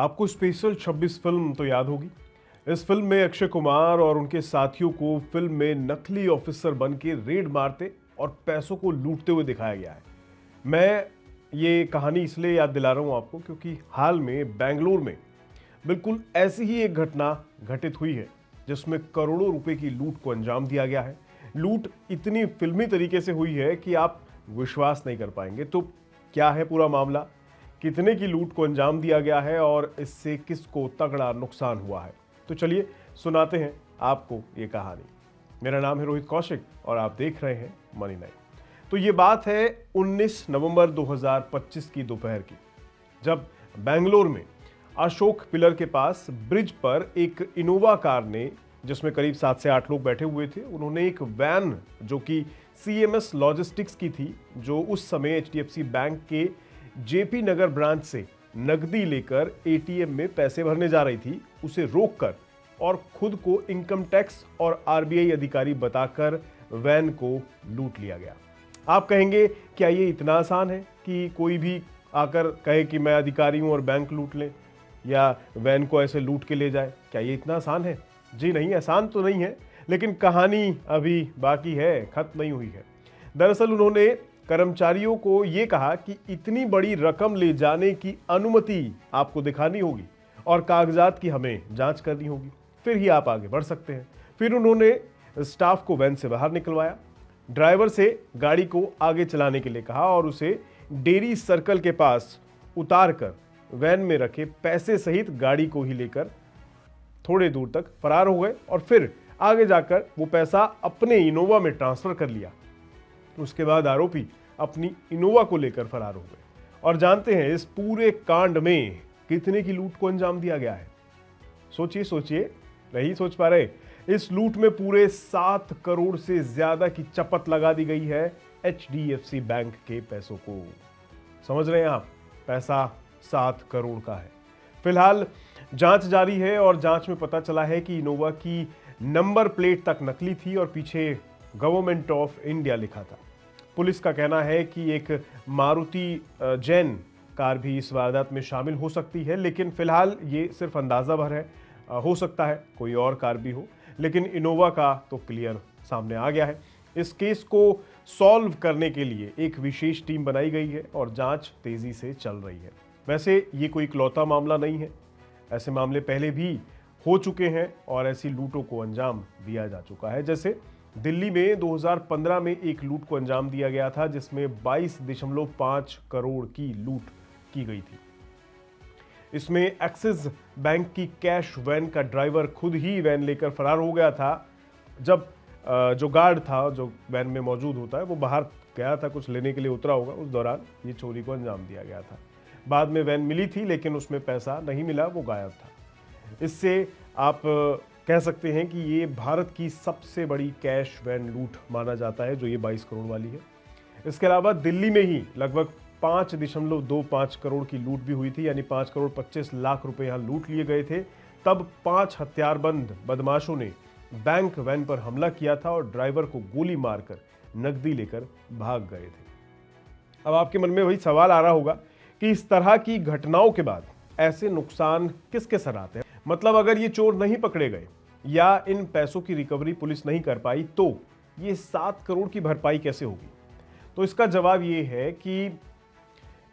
आपको special 26 film तो याद होगी। इस फिल्म में अक्षय कुमार और उनके साथियों को फिल्म में नकली ऑफिसर बन के रेड मारते और पैसों को लूटते हुए दिखाया गया है। मैं ये कहानी इसलिए याद दिला रहा हूँ आपको क्योंकि हाल में बेंगलुरु में बिल्कुल ऐसी ही एक घटना घटित हुई है जिसमें करोड़ों रुपए की लूट को अंजाम दिया गया है। लूट इतनी फिल्मी तरीके से हुई है कि आप विश्वास नहीं कर पाएंगे। तो क्या है पूरा मामला, कितने की लूट को अंजाम दिया गया है और इससे किसको तगड़ा नुकसान हुआ है, तो चलिए सुनाते हैं आपको ये कहानी। मेरा नाम है रोहित कौशिक और आप देख रहे हैं मनी नाइन। तो ये बात है 19 नवंबर 2025 की दोपहर की, जब बेंगलोर में अशोक पिलर के पास ब्रिज पर एक इनोवा कार ने, जिसमें करीब 7 से 8 लोग बैठे हुए थे, उन्होंने एक वैन जो कि सीएमएस लॉजिस्टिक्स की थी, जो उस समय एचडीएफसी बैंक के जेपी नगर ब्रांच से नकदी लेकर एटीएम में पैसे भरने जा रही थी, उसे रोककर और खुद को इनकम टैक्स और आरबीआई अधिकारी बताकर वैन को लूट लिया गया। आप कहेंगे क्या ये इतना आसान है कि कोई भी आकर कहे कि मैं अधिकारी हूं और बैंक लूट ले या वैन को ऐसे लूट के ले जाए? क्या ये इतना आसान है? जी नहीं, आसान तो नहीं है, लेकिन कहानी अभी बाकी है, खत्म नहीं हुई है। दरअसल उन्होंने कर्मचारियों को ये कहा कि इतनी बड़ी रकम ले जाने की अनुमति आपको दिखानी होगी और कागजात की हमें जांच करनी होगी, फिर ही आप आगे बढ़ सकते हैं। फिर उन्होंने स्टाफ को वैन से बाहर निकलवाया, ड्राइवर से गाड़ी को आगे चलाने के लिए कहा और उसे डेयरी सर्कल के पास उतार कर वैन में रखे पैसे सहित गाड़ी को ही लेकर थोड़े दूर तक फरार हो गए और फिर आगे जाकर वो पैसा अपने इनोवा में ट्रांसफर कर लिया। उसके बाद आरोपी अपनी इनोवा को लेकर फरार हो गए। और जानते हैं इस पूरे कांड में कितने की लूट को अंजाम दिया गया है? सोचिए सोचिए, नहीं सोच पा रहे? इस लूट में पूरे 7 करोड़ से ज्यादा की चपत लगा दी गई है एचडीएफसी बैंक के पैसों को। समझ रहे हैं आप? पैसा 7 करोड़ का है। फिलहाल जांच जारी है और जांच में पता चला है कि इनोवा की नंबर प्लेट तक नकली थी और पीछे गवर्नमेंट ऑफ इंडिया लिखा था। पुलिस का कहना है कि एक मारुति जैन कार भी इस वारदात में शामिल हो सकती है, लेकिन फिलहाल ये सिर्फ अंदाजा भर है। हो सकता है कोई और कार भी हो, लेकिन इनोवा का तो क्लियर सामने आ गया है। इस केस को सॉल्व करने के लिए एक विशेष टीम बनाई गई है और जांच तेजी से चल रही है। वैसे ये कोई इकलौता मामला नहीं है, ऐसे मामले पहले भी हो चुके हैं और ऐसी लूटों को अंजाम दिया जा चुका है। जैसे दिल्ली में 2015 में एक लूट को अंजाम दिया गया था जिसमें 22.5 करोड़ की लूट की गई थी। इसमें एक्सिस बैंक की कैश वैन का ड्राइवर खुद ही वैन लेकर फरार हो गया था। जब जो गार्ड था जो वैन में मौजूद होता है वो बाहर गया था, कुछ लेने के लिए उतरा होगा, उस दौरान ये चोरी को अंजाम दिया गया था। बाद में वैन मिली थी लेकिन उसमें पैसा नहीं मिला, वो गायब था। इससे आप कह सकते हैं कि ये भारत की सबसे बड़ी कैश वैन लूट माना जाता है जो ये 22 करोड़ वाली है। इसके अलावा दिल्ली में ही लगभग 5.25 करोड़ की लूट भी हुई थी, यानी 5 करोड़ 25 लाख रुपए यहाँ लूट लिए गए थे। तब 5 हथियारबंद बदमाशों ने बैंक वैन पर हमला किया था और ड्राइवर को गोली मारकर नकदी लेकर भाग गए थे। अब आपके मन में वही सवाल आ रहा होगा कि इस तरह की घटनाओं के बाद ऐसे नुकसान किसके सर आते हैं? मतलब अगर ये चोर नहीं पकड़े गए या इन पैसों की रिकवरी पुलिस नहीं कर पाई तो ये 7 करोड़ की भरपाई कैसे होगी? तो इसका जवाब ये है कि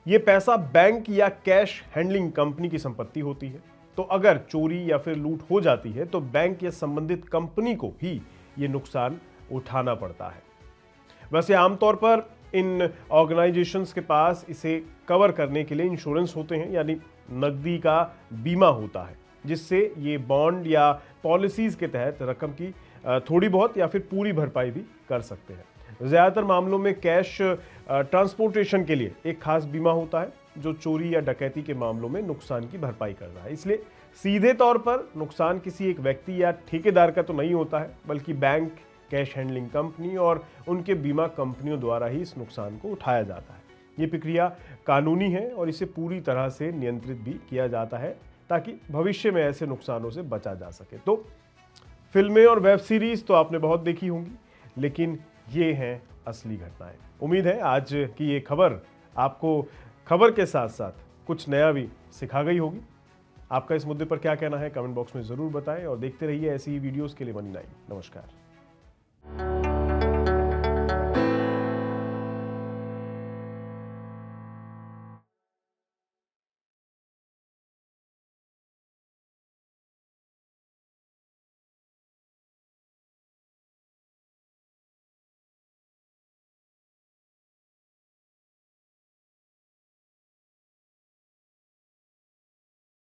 ये पैसा बैंक या कैश हैंडलिंग कंपनी की संपत्ति होती है। तो अगर चोरी या फिर लूट हो जाती है तो बैंक या संबंधित कंपनी को ही ये नुकसान उठाना पड़ता है। वैसे आमतौर पर इन ऑर्गेनाइजेशंस के पास इसे कवर करने के लिए इंश्योरेंस होते हैं, यानी नकदी का बीमा होता है, जिससे ये बॉन्ड या पॉलिसीज के तहत रकम की थोड़ी बहुत या फिर पूरी भरपाई भी कर सकते हैं। ज़्यादातर मामलों में कैश ट्रांसपोर्टेशन के लिए एक खास बीमा होता है जो चोरी या डकैती के मामलों में नुकसान की भरपाई कर रहा है। इसलिए सीधे तौर पर नुकसान किसी एक व्यक्ति या ठेकेदार का तो नहीं होता है, बल्कि बैंक, कैश हैंडलिंग कंपनी और उनके बीमा कंपनियों द्वारा ही इस नुकसान को उठाया जाता है। ये प्रक्रिया कानूनी है और इसे पूरी तरह से नियंत्रित भी किया जाता है ताकि भविष्य में ऐसे नुकसानों से बचा जा सके। तो फिल्में और वेब सीरीज तो आपने बहुत देखी होंगी, लेकिन ये हैं असली घटनाएं। उम्मीद है आज की ये खबर आपको खबर के साथ साथ कुछ नया भी सिखा गई होगी। आपका इस मुद्दे पर क्या कहना है कमेंट बॉक्स में ज़रूर बताएं और देखते रहिए ऐसी ही वीडियोस के लिए मनी 9। नमस्कार।